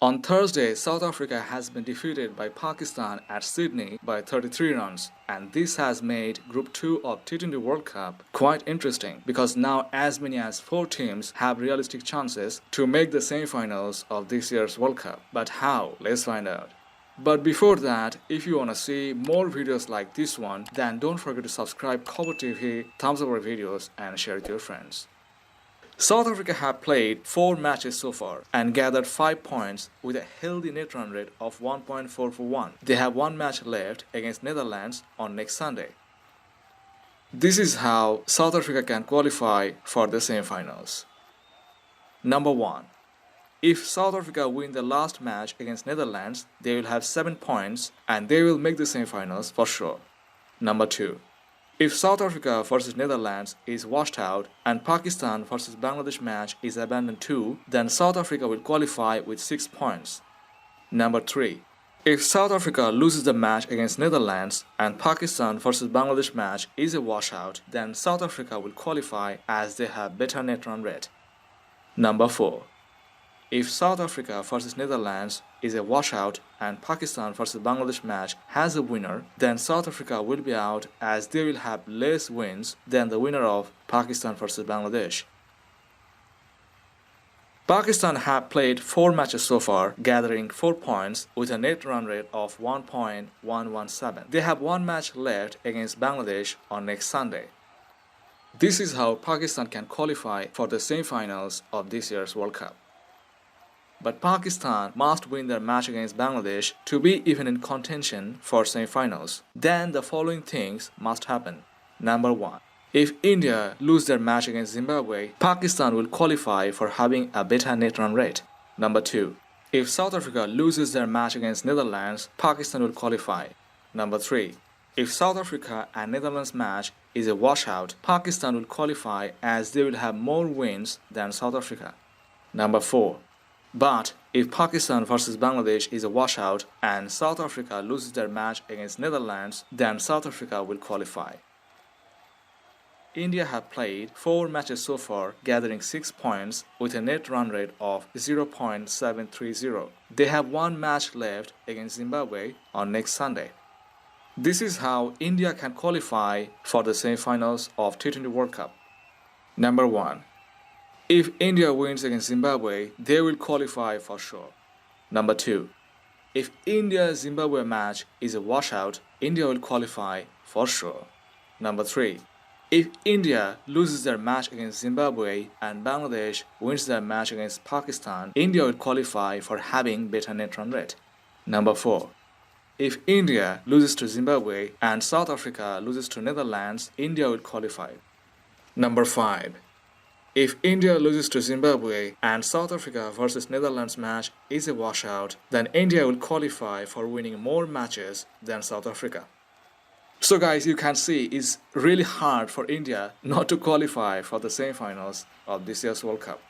On Thursday, South Africa has been defeated by Pakistan at Sydney by 33 runs, and this has made Group 2 of T20 World Cup quite interesting because now as many as 4 teams have realistic chances to make the semifinals of this year's World Cup. But how? Let's find out. But before that, if you wanna see more videos like this one, then don't forget to subscribe Kobo TV, thumbs up our videos, and share with your friends. South Africa have played 4 matches so far and gathered 5 points with a healthy net run rate of 1.441. They have 1 match left against Netherlands on next Sunday. This is how South Africa can qualify for the semifinals. Number 1. If South Africa win the last match against Netherlands, they will have 7 points and they will make the semifinals for sure. Number 2. If South Africa vs Netherlands is washed out and Pakistan vs Bangladesh match is abandoned too, then South Africa will qualify with 6 points. Number 3. If South Africa loses the match against Netherlands and Pakistan vs Bangladesh match is a washout, then South Africa will qualify as they have better net run rate. Number 4. If South Africa vs Netherlands is a washout and Pakistan vs Bangladesh match has a winner, then South Africa will be out as they will have less wins than the winner of Pakistan vs Bangladesh. Pakistan have played 4 matches so far, gathering 4 points with a net run rate of 1.117. They have 1 match left against Bangladesh on next Sunday. This is how Pakistan can qualify for the semifinals of this year's World Cup. But Pakistan must win their match against Bangladesh to be even in contention for semifinals. Then the following things must happen. Number 1. If India lose their match against Zimbabwe, Pakistan will qualify for having a better net run rate. Number 2. If South Africa loses their match against Netherlands, Pakistan will qualify. Number 3. If South Africa and Netherlands match is a washout, Pakistan will qualify as they will have more wins than South Africa. Number 4. But if Pakistan vs Bangladesh is a washout and South Africa loses their match against Netherlands, then South Africa will qualify. India have played 4 matches so far, gathering 6 points with a net run rate of 0.730. They have 1 match left against Zimbabwe on next Sunday. This is how India can qualify for the semifinals of T20 World Cup. Number 1. If India wins against Zimbabwe, they will qualify for sure. Number 2. If India-Zimbabwe match is a washout, India will qualify for sure. Number 3. If India loses their match against Zimbabwe and Bangladesh wins their match against Pakistan, India will qualify for having better net run rate. Number 4. If India loses to Zimbabwe and South Africa loses to Netherlands, India will qualify. Number 5. If India loses to Zimbabwe and South Africa vs Netherlands match is a washout, then India will qualify for winning more matches than South Africa. So guys, you can see it's really hard for India not to qualify for the semifinals of this year's World Cup.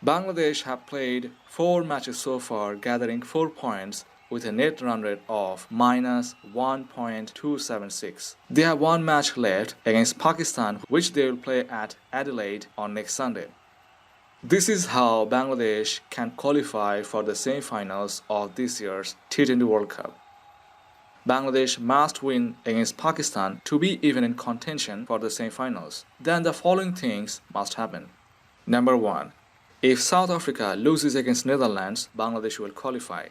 Bangladesh have played 4 matches so far, gathering 4 points with a net run rate of minus 1.276. They have 1 match left against Pakistan, which they will play at Adelaide on next Sunday. This is how Bangladesh can qualify for the semifinals of this year's T20 World Cup. Bangladesh must win against Pakistan to be even in contention for the semifinals. Then the following things must happen. Number 1. If South Africa loses against Netherlands, Bangladesh will qualify.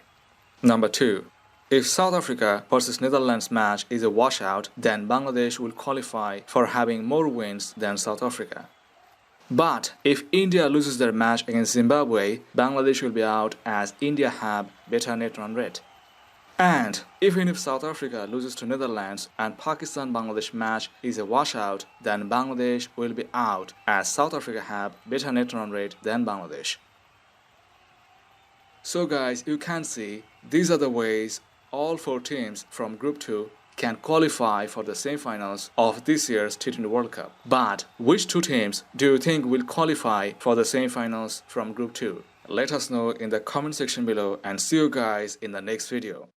Number 2. If South Africa vs Netherlands match is a washout, then Bangladesh will qualify for having more wins than South Africa. But if India loses their match against Zimbabwe, Bangladesh will be out as India have better net run rate. And even if South Africa loses to Netherlands and Pakistan-Bangladesh match is a washout, then Bangladesh will be out as South Africa have better net run rate than Bangladesh. So guys, you can see these are the ways all 4 teams from Group 2 can qualify for the semifinals of this year's T20 World Cup. But which 2 teams do you think will qualify for the semifinals from Group 2? Let us know in the comment section below and see you guys in the next video.